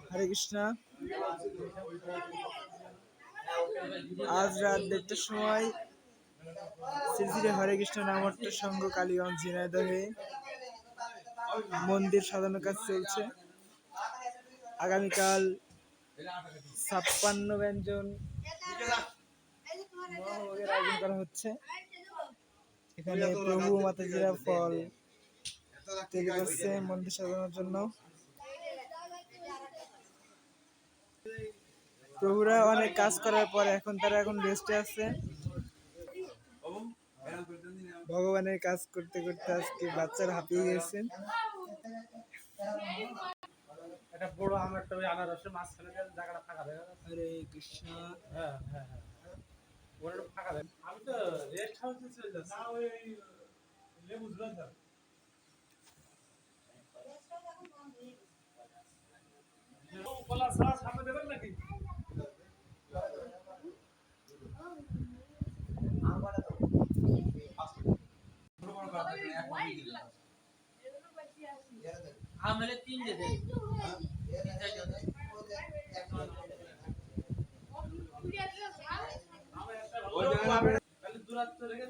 হরে কৃষ্ণ। আজ রাত 1:30টার সময় শ্রী শ্রী হরে কৃষ্ণ নামট্ট সংঘ কালীগঞ্জ ঝিনাইদহে মন্দির সাজানোর কাজ চলছে। আগামীকাল 56 ব্যঞ্জন মহাভোগের আয়োজন করা হচ্ছে। এখানে প্রভু মাতাজিরা ফল তৈরি করছে মন্দির সাজানোর জন্য। প্রভুরা অনেক কাজ করার পর তারা এখন রেস্টে আছে। ভগবানের কাজ করতে করতে আজকে বাচ্চারা হাঁপিয়ে গেছে। এটা বড় আম একটা ওই আনারসের মাঝখানে জায়গাটা ফাঁকা থাকে। হরে কৃষ্ণ। হ্যাঁ হ্যাঁ হ্যাঁ, ওটা ফাঁকা থাকে। আমি তো রেস্ট হাউসে চলে যাচ্ছি। না ওই লেবু ঝুলান দাও। কলা ছাড়া সামনে দেবেন নাকি? আমলে 3 দে দেন। ওই জায়গায় তাহলে দূরত্ব রেখে